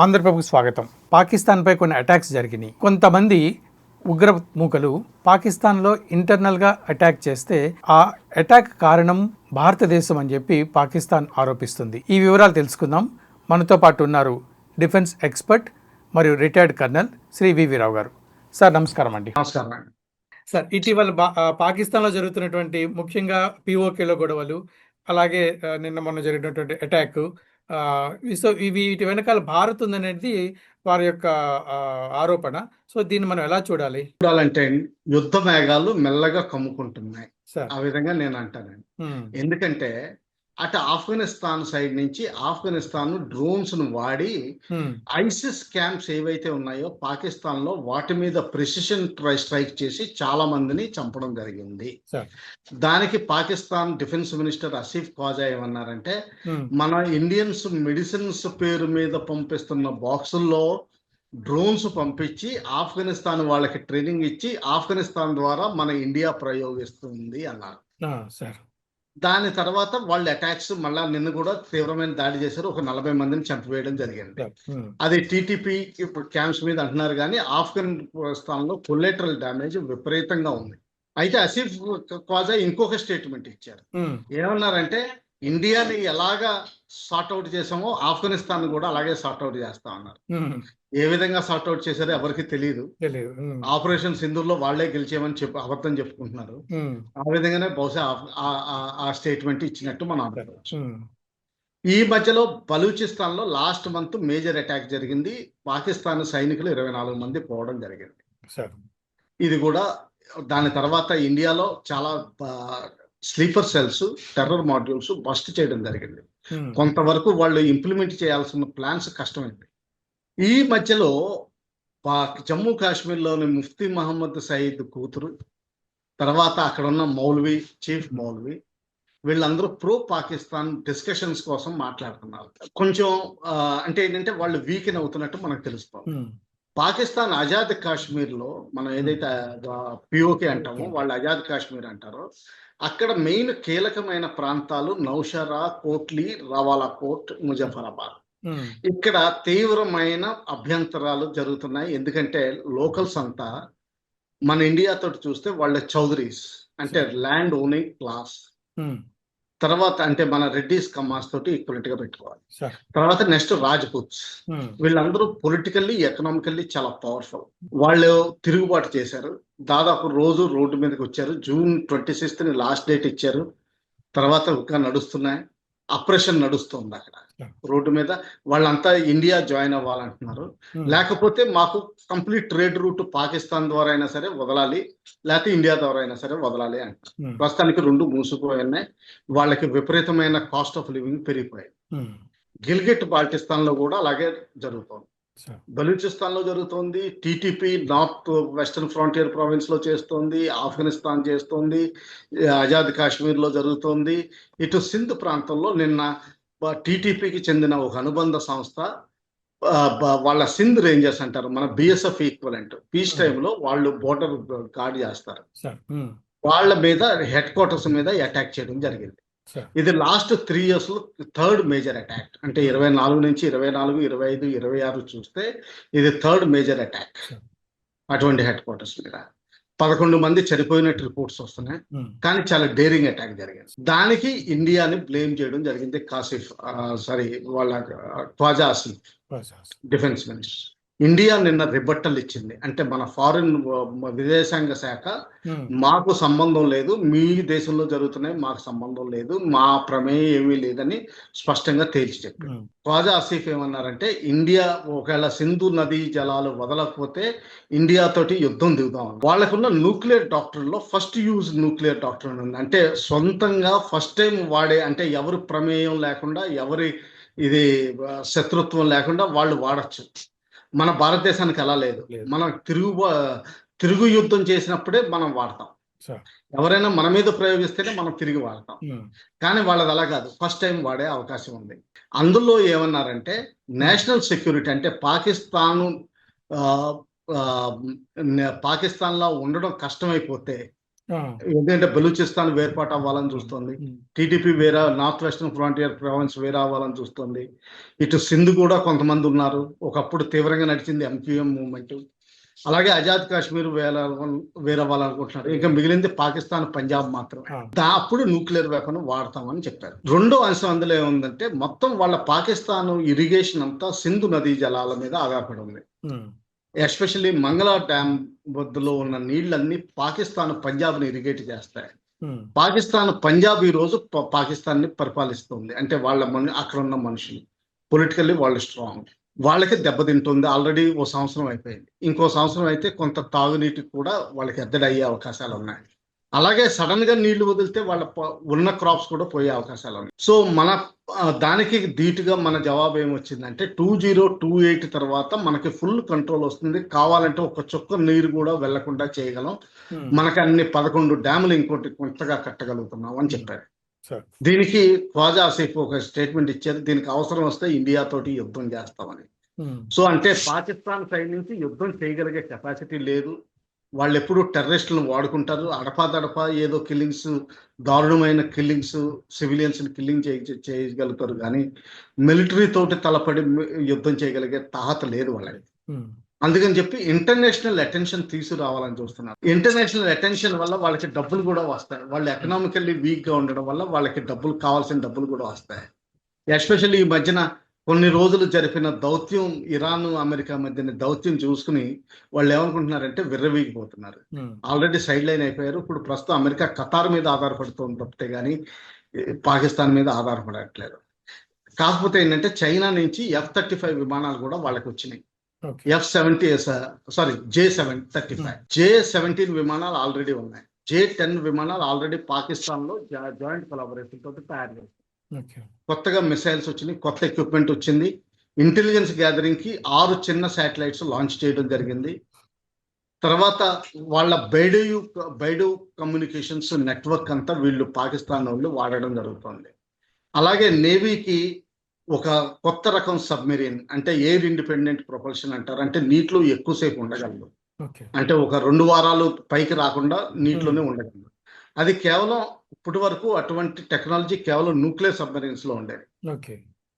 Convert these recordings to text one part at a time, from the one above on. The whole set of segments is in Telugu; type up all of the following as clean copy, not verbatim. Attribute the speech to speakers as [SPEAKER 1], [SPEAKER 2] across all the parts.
[SPEAKER 1] ఆంధ్రప్రభుకు స్వాగతం. పాకిస్తాన్పై కొన్ని అటాక్స్ జరిగినాయి. కొంతమంది ఉగ్ర మూకలు పాకిస్తాన్లో ఇంటర్నల్గా అటాక్ చేస్తే ఆ అటాక్ కారణం భారతదేశం అని చెప్పి పాకిస్తాన్ ఆరోపిస్తుంది. ఈ వివరాలు తెలుసుకుందాం. మనతో పాటు ఉన్నారు డిఫెన్స్ ఎక్స్పర్ట్ మరియు రిటైర్డ్ కర్నల్ శ్రీ వివి రావు గారు. సార్ నమస్కారం అండి.
[SPEAKER 2] నమస్కారం అండి.
[SPEAKER 1] సార్, ఇటీవల పాకిస్తాన్లో జరుగుతున్నటువంటి ముఖ్యంగా పిఓకేలో గొడవలు, అలాగే నిన్న మొన్న జరిగినటువంటి అటాక్, సో వీటి వెనకాల భారత్ ఉందనేది వారి యొక్క ఆరోపణ. సో దీన్ని మనం ఎలా చూడాలి?
[SPEAKER 2] చూడాలంటే యుద్ధ మేఘాలు మెల్లగా కమ్ముకుంటున్నాయి,
[SPEAKER 1] సార్.
[SPEAKER 2] ఆ విధంగా నేను అంటానండి. ఎందుకంటే అటు ఆఫ్ఘనిస్తాన్ సైడ్ నుంచి ఆఫ్ఘనిస్తాన్ డ్రోన్స్ ను వాడి ఐసిస్ క్యాంప్స్ ఏవైతే ఉన్నాయో పాకిస్తాన్ లో వాటి మీద ప్రెసిషన్ స్ట్రైక్ చేసి చాలా మందిని చంపడం జరిగింది. దానికి పాకిస్తాన్ డిఫెన్స్ మినిస్టర్ ఆసిఫ్ ఖాజా ఏమన్నారంటే, మన ఇండియన్స్ మెడిసిన్స్ పేరు మీద పంపిస్తున్న బాక్సుల్లో డ్రోన్స్ పంపించి ఆఫ్ఘనిస్తాన్ వాళ్ళకి ట్రైనింగ్ ఇచ్చి ఆఫ్ఘనిస్తాన్ ద్వారా మన ఇండియా ప్రయోగిస్తుంది అన్నారు. దాని తర్వాత వాళ్ళు అటాక్స్ మళ్ళా నిన్న కూడా తీవ్రమైన దాడి చేశారు. ఒక 40 మందిని చంపివేయడం జరిగింది. అది టీటీపీ ఇప్పుడు క్యాంప్స్ మీద అంటున్నారు, కానీ ఆఫ్ఘనిస్తాన్ లో కొలెటరల్ డ్యామేజ్ విపరీతంగా ఉంది. అయితే ఆసిఫ్ ఖాజా ఇంకొక స్టేట్మెంట్ ఇచ్చారు. ఏమన్నారంటే, ఇండియాని ఎలాగా సార్ట్అవుట్ చేసామో ఆఫ్ఘనిస్తాన్ కూడా అలాగే సార్ట్అవుట్ చేస్తా ఉన్నారు. ఏ విధంగా సార్ట్అవుట్ చేశారో ఎవరికి తెలియదు. ఆపరేషన్ సింధూర్లో వాళ్లే గెలిచేమని అబద్ధం చెప్పుకుంటున్నారు. ఆ విధంగానే బహుశా ఆ స్టేట్మెంట్ ఇచ్చినట్టు మనం అనుకోవచ్చు. ఈ మధ్యలో బలూచిస్తాన్ లో లాస్ట్ మంత్ మేజర్ అటాక్ జరిగింది. పాకిస్తాన్ సైనికులు 24 మంది పోవడం జరిగింది. ఇది కూడా దాని తర్వాత ఇండియాలో చాలా sleeper cells, terror modules bust చేయడం జరిగింది. కొంతవరకు వాళ్ళు ఇంప్లిమెంట్ చేయాల్సిన ప్లాన్స్ కష్టమైంది. ఈ మధ్యలో జమ్మూ కాశ్మీర్లోని ముఫ్తీ మహమ్మద్ సయీద్ కూతురు, తర్వాత అక్కడ ఉన్న మౌల్వీ, చీఫ్ మౌల్వీ, వీళ్ళందరూ ప్రో పాకిస్తాన్ డిస్కషన్స్ కోసం మాట్లాడుతున్నారు. కొంచెం అంటే ఏంటంటే వాళ్ళు వీకెన్ అవుతున్నట్టు మనకు తెలుస్తుంది. పాకిస్తాన్ ఆజాద్ కాశ్మీర్ లో మనం ఏదైతే పిఓకే అంటామో వాళ్ళు ఆజాద్ కాశ్మీర్ అంటారో, అక్కడ మెయిన్ కీలకమైన ప్రాంతాలు నౌషరా, కోట్లీ, రవాలా కోట్, ముజఫరాబాద్. ఇక్కడ తీవ్రమైన అభ్యంతరాలు జరుగుతున్నాయి. ఎందుకంటే లోకల్స్ అంతా మన ఇండియా తోటి చూస్తే వాళ్ళ చౌదరీస్ అంటే ల్యాండ్ ఓనింగ్ క్లాస్, తర్వాత అంటే మన రెడ్డిస్ కమాస్ తోటి ఈక్వలెంట్ గా పెట్టుకోవాలి. తర్వాత నెక్స్ట్ రాజ్పుత్స్, వీళ్ళందరూ పొలిటికల్లీ ఎకనామికల్లీ చాలా పవర్ఫుల్. వాళ్ళు తిరుగుబాటు చేశారు. దాదాపు రోజు రోడ్డు మీదకి వచ్చారు. June 26 లాస్ట్ డేట్ ఇచ్చారు. తర్వాత ఇంకా నడుస్తున్నాయి. ఆపరేషన్ నడుస్తుంది అక్కడ రోడ్డు మీద. వాళ్ళంతా ఇండియా జాయిన్ అవ్వాలంటున్నారు. లేకపోతే మాకు కంప్లీట్ ట్రేడ్ రూట్ పాకిస్తాన్ ద్వారా అయినా సరే వదలాలి, లేకపోతే ఇండియా ద్వారా అయినా సరే వదలాలి అంటారు. ప్రస్తుతానికి 2 మూసుకుపోయినాయి. వాళ్ళకి విపరీతమైన కాస్ట్ ఆఫ్ లివింగ్ పెరిగిపోయాయి. గిల్గిట్ బాల్టిస్తాన్ లో కూడా అలాగే జరుగుతోంది. బలూచిస్తాన్ లో జరుగుతోంది. TTP north western frontier province లో చేస్తోంది. ఆఫ్ఘనిస్తాన్ చేస్తోంది. ఆజాద్ కాశ్మీర్ లో జరుగుతోంది. ఇటు సింధ్ ప్రాంతంలో నిన్న టీటీపీకి చెందిన ఒక అనుబంధ సంస్థ వాళ్ళ సింధ్ రేంజర్స్ అంటారు, మన బిఎస్ఎఫ్ ఈక్వలెంట్, పీస్ టైంలో వాళ్ళు బోర్డర్ గార్డ్ చేస్తారు. వాళ్ళ మీద హెడ్ క్వార్టర్స్ మీద అటాక్ చేయడం జరిగింది. ఇది లాస్ట్ 3 years లో 3rd మేజర్ అటాక్. అంటే 24 నుంచి 24, 25, 26 చూస్తే ఇది 3rd మేజర్ అటాక్ అటువంటి హెడ్ క్వార్టర్స్ మీద. 11 మంది చనిపోయినట్టు రిపోర్ట్స్ వస్తున్నాయి, కానీ చాలా డేరింగ్ అటాక్ జరిగింది. దానికి ఇండియాని బ్లేమ్ చేయడం జరిగింది వాళ్ళ Khaja Asif defence minister. India నిన్న రిబట్టల్ ఇచ్చింది. అంటే మన ఫారిన్ విదేశాంగ శాఖ మాకు సంబంధం లేదు, మీ దేశంలో జరుగుతున్నాయి, మాకు సంబంధం లేదు, మా ప్రమేయం ఏమీ లేదని స్పష్టంగా తేల్చి చెప్పింది. ఖాజా ఆసిఫ్ ఏమన్నారంటే, ఇండియా ఒకవేళ సింధు నదీ జలాలు వదలకపోతే ఇండియా తోటి యుద్ధం దిగుదాం. వాళ్ళకున్న న్యూక్లియర్ డాక్టర్లో ఫస్ట్ యూజ్ న్యూక్లియర్ డాక్టర్ ఉంది. అంటే సొంతంగా ఫస్ట్ టైం వాడే, అంటే ఎవరి ప్రమేయం లేకుండా, ఎవరి ఇది శత్రుత్వం లేకుండా వాళ్ళు వాడచ్చు. మన భారతదేశానికి అలా లేదు. మనం తిరుగు యుద్ధం చేసినప్పుడే మనం వాడతాం. ఎవరైనా మన మీద ప్రయోగిస్తేనే మనం తిరిగి వాడతాం. కానీ వాళ్ళది అలా కాదు, ఫస్ట్ టైం వాడే అవకాశం ఉంది. అందులో ఏమన్నారంటే, నేషనల్ సెక్యూరిటీ అంటే పాకిస్తాన్లో ఉండడం కష్టమైపోతే
[SPEAKER 1] ఆ,
[SPEAKER 2] ఎందుకంటే బలూచిస్తాన్ వేర్పాటు అవ్వాలని చూస్తుంది, టీడీపీ వేరే నార్త్ వెస్టర్న్ ఫ్రాంటియర్ ప్రావిన్స్ వేరే అవ్వాలని చూస్తుంది. ఇటు సింధ్ కూడా కొంతమంది ఉన్నారు, ఒకప్పుడు తీవ్రంగా నడిచింది ఎంక్యూఎం మూవ్మెంట్. అలాగే ఆజాద్ కాశ్మీర్ వేరే అవ్వాలనుకుంటున్నారు. ఇంకా మిగిలింది పాకిస్తాన్, పంజాబ్ మాత్రమే. అప్పుడు న్యూక్లియర్ వెపన్ వాడతామని చెప్పారు. రెండో అంశం అందులో ఏముందంటే, మొత్తం వాళ్ళ పాకిస్తాన్ ఇరిగేషన్ అంతా సింధు నదీ జలాల మీద ఆధారపడి ఉంది. ఎస్పెషల్లీ మంగళ డ్యామ్ వద్దలో ఉన్న నీళ్ళన్నీ పాకిస్తాన్ పంజాబ్ని ఇరిగేట్ చేస్తాయి. పాకిస్తాన్ పంజాబ్ ఈ రోజు పాకిస్తాన్ ని పరిపాలిస్తుంది. అంటే వాళ్ళ అక్కడ ఉన్న మనుషులు పొలిటికల్లీ వాళ్ళు స్ట్రాంగ్, వాళ్ళకి దెబ్బతింటుంది. ఆల్రెడీ ఓ సంవత్సరం అయిపోయింది, ఇంకో సంవత్సరం అయితే కొంత తాగునీటికి కూడా వాళ్ళకి ఎద్దడయ్యే అవకాశాలు ఉన్నాయి. అలాగే సడన్ గా నీళ్లు వదిలితే వాళ్ళ ఉన్న క్రాప్స్ కూడా పోయే అవకాశాలు ఉన్నాయి. సో మన దానికి ధీటుగా మన జవాబు ఏమొచ్చిందంటే 2028 తర్వాత మనకి ఫుల్ కంట్రోల్ వస్తుంది. కావాలంటే ఒక చుక్క నీరు కూడా వెళ్లకుండా చేయగలం. మనకి అన్ని 11 డ్యాములు ఇంకోటి కొత్తగా కట్టగలుగుతున్నాం అని చెప్పారు. దీనికి ఖ్వాజా ఆసిఫ్ ఒక స్టేట్మెంట్ ఇచ్చారు, దీనికి అవసరం వస్తే ఇండియా తోటి యుద్ధం చేస్తామని. సో అంటే పాకిస్తాన్ సైడ్ నుంచి యుద్ధం చేయగలిగే కెపాసిటీ లేదు. వాళ్ళు ఎప్పుడు టెర్రరిస్టులను వాడుకుంటారు, అడపాదడపా ఏదో కిల్లింగ్స్, దారుణమైన కిల్లింగ్స్, సివిలియన్స్ ని కిల్లింగ్ చేయగలుగుతారు, కానీ మిలిటరీ తోటి తలపడి యుద్ధం చేయగలిగే తాహత లేదు వాళ్ళకి. అందుకని చెప్పి ఇంటర్నేషనల్ అటెన్షన్ తీసుకురావాలని చూస్తున్నారు. ఇంటర్నేషనల్ అటెన్షన్ వల్ల వాళ్ళకి డబ్బులు కూడా వస్తాయి. వాళ్ళు ఎకనామికల్లీ వీక్ గా ఉండడం వల్ల వాళ్ళకి డబ్బులు, కావాల్సిన డబ్బులు కూడా వస్తాయి. ఎస్పెషల్లీ ఈ మధ్యన కొన్ని రోజులు జరిపిన దౌత్యం, ఇరాన్ అమెరికా మధ్యన దౌత్యం చూసుకుని వాళ్ళు ఏమనుకుంటున్నారంటే విర్రవీగిపోతున్నారు. ఆల్రెడీ సైడ్ లైన్ అయిపోయారు. ఇప్పుడు ప్రస్తుతం అమెరికా ఖతార్ మీద ఆధారపడుతుంది తప్పితే కానీ పాకిస్తాన్ మీద ఆధారపడట్లేదు. కాకపోతే ఏంటంటే చైనా నుంచి F-35 విమానాలు కూడా వాళ్ళకి వచ్చినాయి. J-17 విమానాలు ఆల్రెడీ ఉన్నాయి. J-10 విమానాలు ఆల్రెడీ పాకిస్తాన్ లో జాయింట్ కొలాబరేషన్ తోటి తయారు చేస్తారు. కొత్తగా మిసైల్స్ వచ్చినాయి, కొత్త ఎక్విప్మెంట్ వచ్చింది. ఇంటెలిజెన్స్ గ్యాదరింగ్ కి 6 చిన్న శాటిలైట్స్ లాంచ్ చేయడం జరిగింది. తర్వాత వాళ్ళ బైడు కమ్యూనికేషన్స్ నెట్వర్క్ అంతా వీళ్ళు పాకిస్తాన్ వాళ్ళు వాడడం జరుగుతుంది. అలాగే నేవీకి ఒక కొత్త రకం సబ్మెరీన్, అంటే ఎయిర్ ఇండిపెండెంట్ ప్రొపల్షన్ అంటారు, అంటే నీటిలో ఎక్కువసేపు ఉండగలదు. అంటే ఒక 2 వారాలు పైకి రాకుండా నీటిలోనే ఉండగలదు. అది కేవలం ఇప్పటి వరకు అటువంటి టెక్నాలజీ కేవలం న్యూక్లియర్ సబ్మెరీన్స్ లో ఉండేది.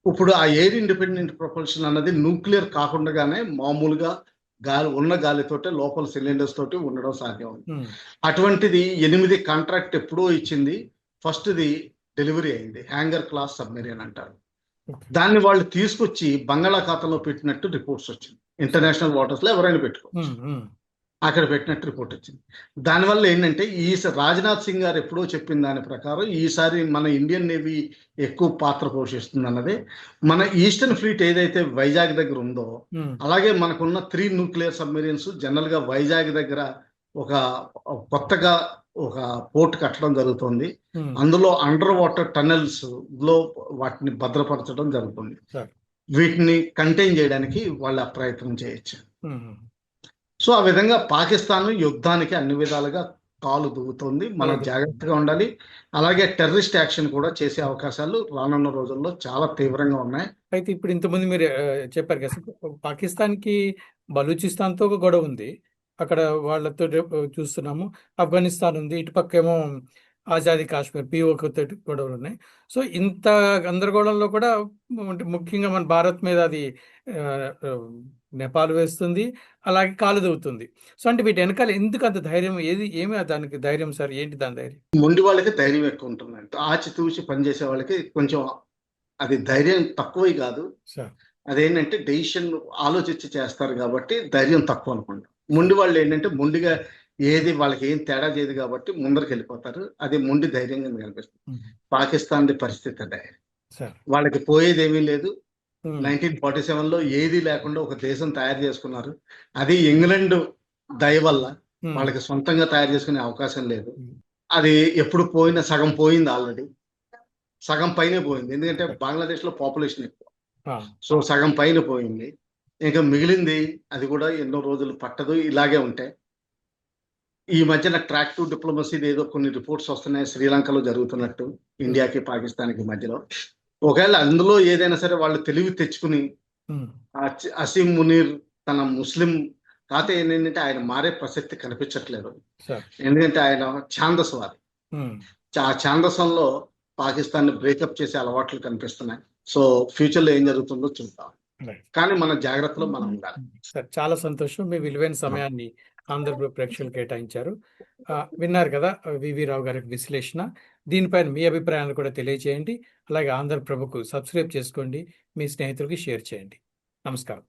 [SPEAKER 2] ఇప్పుడు ఆ ఎయిర్ ఇండిపెండెంట్ ప్రొపల్షన్ అన్నది న్యూక్లియర్ కాకుండానే మామూలుగా గాలితోటే లోపల సిలిండర్స్ తోటి ఉండడం సాధ్యం. అటువంటిది 8 కాంట్రాక్ట్ ఎప్పుడో ఇచ్చింది. ఫస్ట్ది డెలివరీ అయింది, హ్యాంగర్ క్లాస్ సబ్మెరీన్ అంటారు. దాన్ని వాళ్ళు తీసుకొచ్చి బంగాళాఖాతంలో పెట్టినట్టు రిపోర్ట్స్ వచ్చింది. ఇంటర్నేషనల్ వాటర్స్ లో ఎవరైనా పెట్టుకో, అక్కడ పెట్టినట్టు రిపోర్ట్ వచ్చింది. దానివల్ల ఏంటంటే రాజ్నాథ్ సింగ్ గారు ఎప్పుడో చెప్పిన దాని ప్రకారం ఈసారి మన ఇండియన్ నేవీ ఎక్కువ పాత్ర పోషిస్తుంది అన్నది. మన ఈస్టర్న్ ఫ్లీట్ ఏదైతే వైజాగ్ దగ్గర ఉందో, అలాగే మనకున్న 3 న్యూక్లియర్ సబ్మెరీన్స్ జనరల్ గా వైజాగ్ దగ్గర ఒక కొత్తగా ఒక పోర్ట్ కట్టడం జరుగుతుంది. అందులో అండర్ వాటర్ టనెల్స్ లో వాటిని భద్రపరచడం జరుగుతుంది. వీటిని కంటైన్ చేయడానికి వాళ్ళ ప్రయత్నం చేయొచ్చు. సో ఆ విధంగా పాకిస్తాన్ యుద్ధానికి అన్ని విధాలుగా కాలు దూగుతుంది. మనం జాగ్రత్తగా ఉండాలి. అలాగే టెర్రరిస్ట్ యాక్షన్ కూడా చేసే అవకాశాలు రానున్న రోజుల్లో చాలా తీవ్రంగా ఉన్నాయి.
[SPEAKER 1] అయితే ఇప్పుడు ఇంతకుముందు మీరు చెప్పారు కదా, పాకిస్తాన్ కి బలూచిస్తాన్ తో ఒక గొడవ ఉంది, అక్కడ వాళ్ళతో చూస్తున్నాము. ఆఫ్ఘనిస్తాన్ ఉంది, ఇటుపక్క ఏమో ఆజాదీ కాశ్మీర్ POK తోటి గొడవలు ఉన్నాయి. సో ఇంత గందరగోళంలో కూడా ముఖ్యంగా మన భారత్ మీద అది నేపాల్ వేస్తుంది, అలాగే కాలుదవుతుంది. సో అంటే వీటి వెనకాల ఎందుకు అంత ధైర్యం? ఏమి దానికి ధైర్యం సార్? ఏంటి దాని ధైర్యం?
[SPEAKER 2] మొండి వాళ్ళకి ధైర్యం ఎక్కువ ఉంటుంది. ఆచితూచి పనిచేసే వాళ్ళకి కొంచెం అది ధైర్యం తక్కువే కాదు. అదేంటంటే డెసిషన్ ఆలోచించి చేస్తారు కాబట్టి ధైర్యం తక్కువ అనుకుంటా. మొండి వాళ్ళు ఏంటంటే మొండిగా ఏది వాళ్ళకి ఏం తేడా చేయదు కాబట్టి ముందరికి వెళ్ళిపోతారు. అది మొండి ధైర్యంగా కనిపిస్తుంది. పాకిస్తాన్ పరిస్థితి అదే. వాళ్ళకి పోయేది ఏమీ లేదు. 1947 లో ఏది లేకుండా ఒక దేశం తయారు చేసుకున్నారు. అది ఇంగ్లాండ్ దయ వల్ల వాళ్ళకి సొంతంగా తయారు చేసుకునే అవకాశం లేదు. అది ఎప్పుడు పోయినా సగం పోయింది, ఆల్రెడీ సగం పైనే పోయింది. ఎందుకంటే బంగ్లాదేశ్ లో పాపులేషన్ ఎక్కువ, సో సగం పైన పోయింది. ఇంకా మిగిలింది అది కూడా ఎన్నో రోజులు పట్టదు, ఇలాగే ఉంటాయి. ఈ మధ్యన ట్రాక్ టు డిప్లొమసీ ఏదో కొన్ని రిపోర్ట్స్ వస్తున్నాయి శ్రీలంకలో జరుగుతున్నట్టు, ఇండియాకి పాకిస్తాన్కి మధ్యలో. ఒకవేళ అందులో ఏదైనా సరే వాళ్ళు తెలివి తెచ్చుకుని అసీం మునీర్ తన ముస్లిం కాకపోతే ఏంటంటే ఆయన మారే ప్రసక్తి కనిపించట్లేదు.
[SPEAKER 1] సార్.
[SPEAKER 2] ఎందుకంటే ఆయన ఛాందసవాది.
[SPEAKER 1] ఉమ్.
[SPEAKER 2] ఆ ఛాందసంలో పాకిస్తాన్ ని బ్రేకప్ చేసే అలవాట్లు కనిపిస్తున్నాయి. సో ఫ్యూచర్ లో ఏం జరుగుతుందో చూద్దాం.
[SPEAKER 1] రైట్.
[SPEAKER 2] కానీ మన జాగ్రత్తలో మనం ఉండాలి.
[SPEAKER 1] సార్, చాలా సంతోషం. మీ విలువైన సమయాన్ని ఆంధ్రప్రదేశ్ ప్రేక్షకులు కేటాయించారు. విన్నారు కదా వివి రావు గారి విశ్లేషణ. దీనిపైన మీ అభిప్రాయాలు కూడా తెలియజేయండి. అలాగే ఆంధ్రప్రభకు సబ్స్క్రైబ్ చేసుకోండి, మీ స్నేహితులకి షేర్ చేయండి. నమస్కారం.